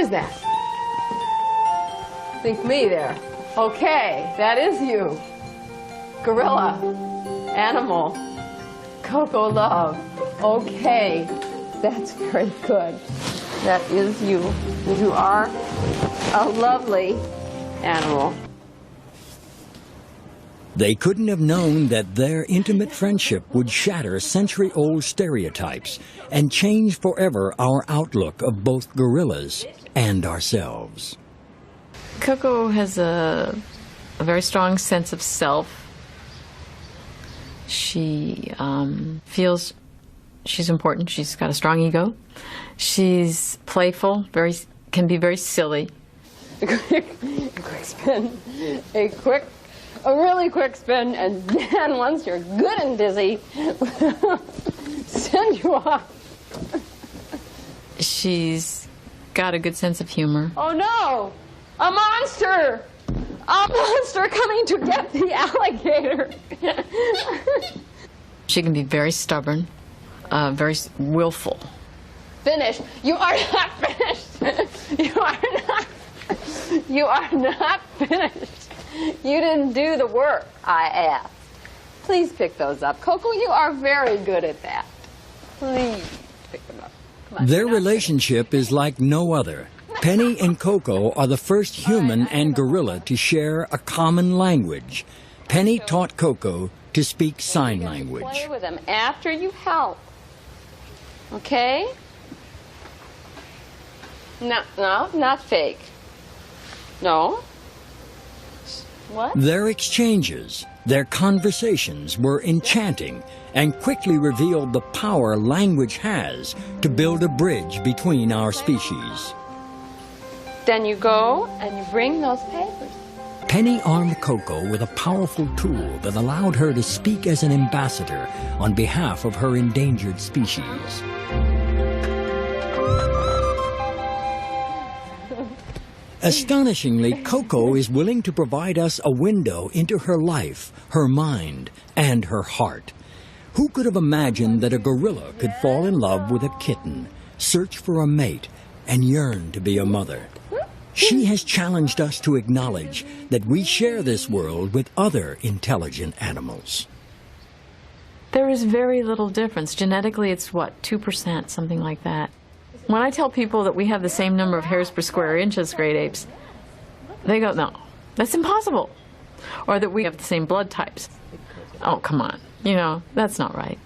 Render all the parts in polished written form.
is that? Think me there. Okay, that is you. Gorilla, animal, Coco love. Okay, that's very good. That is you. You are a lovely animal. They couldn't have known that their intimate friendship would shatter century-old stereotypes and change forever our outlook of both gorillas and ourselves. Coco has a very strong sense of self. She feels she's important. She's got a strong ego. She's playful, can be very silly. A quick spin, a really quick spin, and then once you're good and dizzy, send you off. She's got a good sense of humor. Oh no! A monster! A monster coming to get the alligator! She can be very stubborn, very willful. Finished. You are not finished. You are not finished. You didn't do the work I asked. Please pick those up. Coco, you are very good at that. Please pick them up. Come on. Their relationship is like no other. Penny and Coco are the first human and gorilla to share a common language. Penny taught Coco to speak sign language. Play with them after you help. Okay? No, not fake. No? What? Their exchanges, their conversations were enchanting and quickly revealed the power language has to build a bridge between our species. Then you go and you bring those papers. Penny armed Coco with a powerful tool that allowed her to speak as an ambassador on behalf of her endangered species. Astonishingly, Coco is willing to provide us a window into her life, her mind, and her heart. Who could have imagined that a gorilla could fall in love with a kitten, search for a mate, and yearn to be a mother? She has challenged us to acknowledge that we share this world with other intelligent animals. There is very little difference. Genetically, it's what, 2%, something like that. When I tell people that we have the same number of hairs per square inch as great apes, they go, no, that's impossible. Or that we have the same blood types. Oh, come on. You know, that's not right.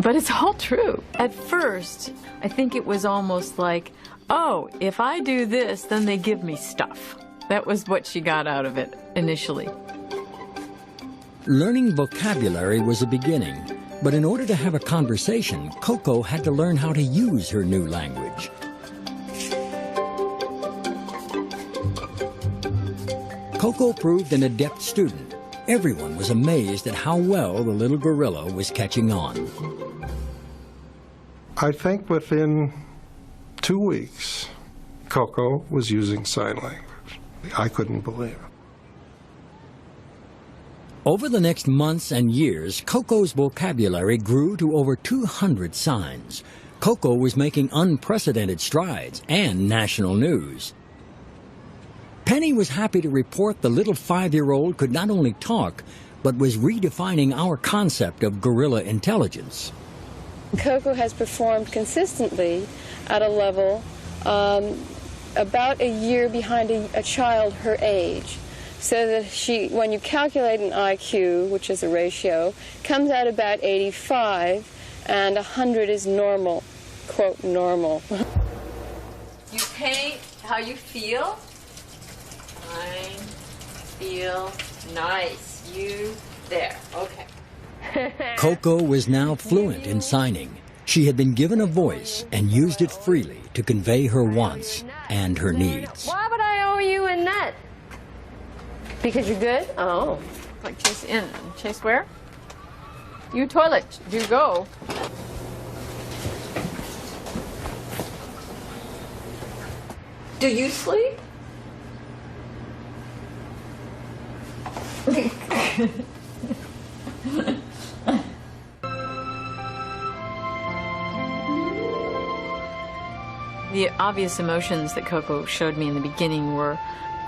But it's all true. At first, I think it was almost like, oh, if I do this, then they give me stuff. That was what she got out of it initially. Learning vocabulary was a beginning. But in order to have a conversation, Coco had to learn how to use her new language. Coco proved an adept student. Everyone was amazed at how well the little gorilla was catching on. I think within 2 weeks, Coco was using sign language. I couldn't believe it. Over the next months and years, Coco's vocabulary grew to over 200 signs. Coco was making unprecedented strides and national news. Penny was happy to report the little 5-year-old could not only talk, but was redefining our concept of gorilla intelligence. Coco has performed consistently at a level about a year behind a child her age. So that when you calculate an IQ, which is a ratio, comes out about 85, and 100 is normal, quote, normal. You paint how you feel. I feel nice. You there. Okay. Coco was now fluent in signing. She had been given a voice and used it freely to convey her wants and her needs. Why would I owe you a nut? Because you're good? Oh. Like Chase in. Chase where? You toilet. You go. Do you sleep? The obvious emotions that Coco showed me in the beginning were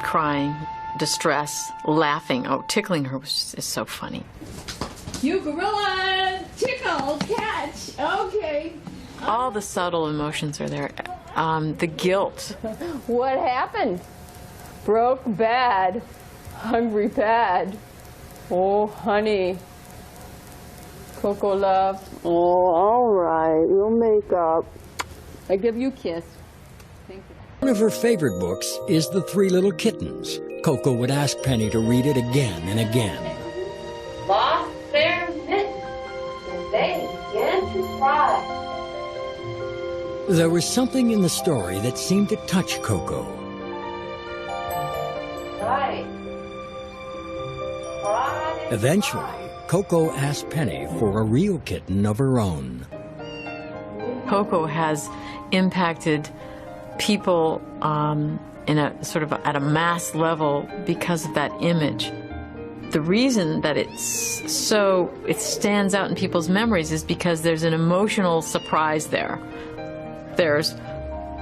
crying, distress, laughing. Oh, tickling her is so funny. You gorilla! Tickle! Catch! Okay. All the subtle emotions are there. The guilt. What happened? Broke bad. Hungry bad. Oh, honey. Coco love. Oh, all right. We'll make up. I give you a kiss. Thank you. One of her favorite books is The Three Little Kittens. Coco would ask Penny to read it again and again. Lost their mittens, and they began to cry. There was something in the story that seemed to touch Coco. Right. Cry. Eventually, Coco asked Penny for a real kitten of her own. Coco has impacted people in a sort of at a mass level because of that image. The reason that it stands out in people's memories is because there's an emotional surprise there. There's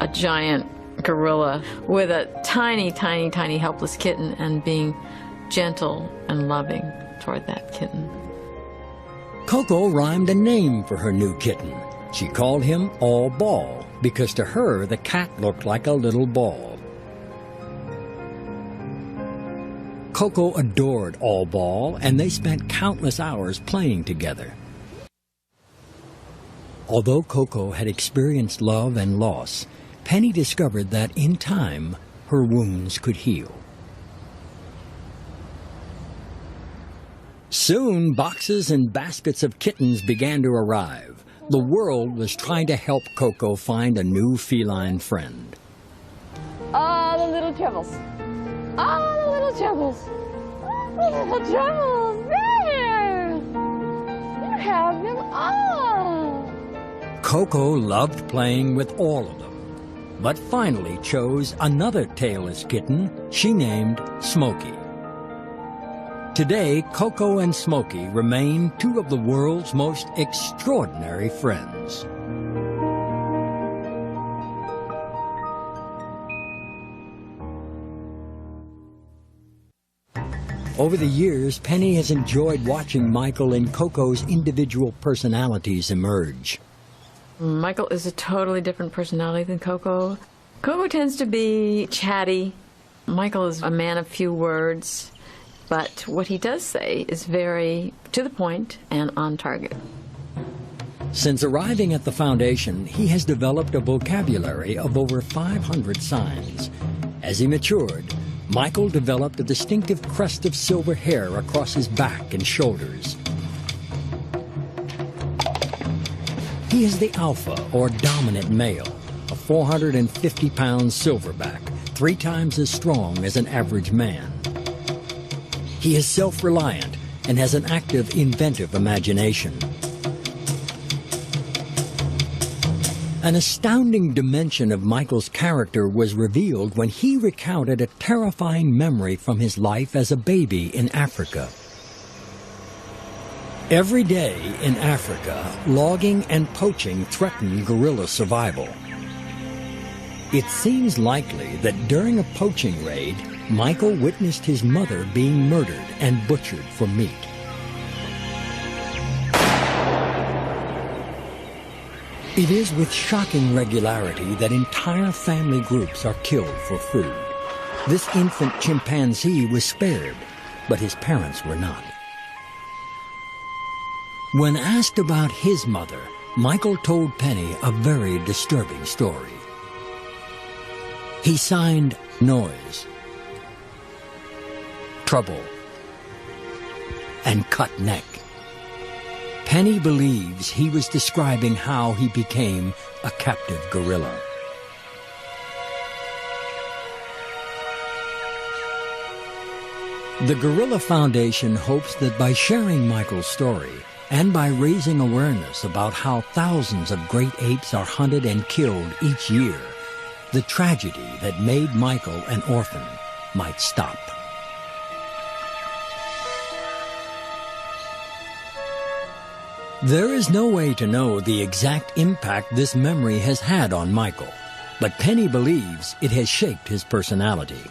a giant gorilla with a tiny, tiny, tiny helpless kitten and being gentle and loving toward that kitten. Coco rhymed a name for her new kitten. She called him All Ball because to her the cat looked like a little ball. Coco adored All Ball, and they spent countless hours playing together. Although Coco had experienced love and loss, Penny discovered that in time her wounds could heal. Soon boxes and baskets of kittens began to arrive. The world was trying to help Coco find a new feline friend. All the little troubles. All the little troubles. All the little troubles. There. You have them all. Coco loved playing with all of them, but finally chose another tailless kitten she named Smokey. Today, Coco and Smokey remain two of the world's most extraordinary friends. Over the years, Penny has enjoyed watching Michael and Coco's individual personalities emerge. Michael is a totally different personality than Coco. Coco tends to be chatty. Michael is a man of few words. But what he does say is very to the point and on target. Since arriving at the foundation, he has developed a vocabulary of over 500 signs. As he matured, Michael developed a distinctive crest of silver hair across his back and shoulders. He is the alpha, or dominant male, a 450-pound silverback, 3 times as strong as an average man. He is self-reliant and has an active, inventive imagination. An astounding dimension of Michael's character was revealed when he recounted a terrifying memory from his life as a baby in Africa. Every day in Africa, logging and poaching threaten gorilla survival. It seems likely that during a poaching raid, Michael witnessed his mother being murdered and butchered for meat. It is with shocking regularity that entire family groups are killed for food. This infant chimpanzee was spared, but his parents were not. When asked about his mother, Michael told Penny a very disturbing story. He signed Noise, Trouble, and Cut Neck. Penny believes he was describing how he became a captive gorilla. The Gorilla Foundation hopes that by sharing Michael's story and by raising awareness about how thousands of great apes are hunted and killed each year, the tragedy that made Michael an orphan might stop. There is no way to know the exact impact this memory has had on Michael. But Penny believes it has shaped his personality.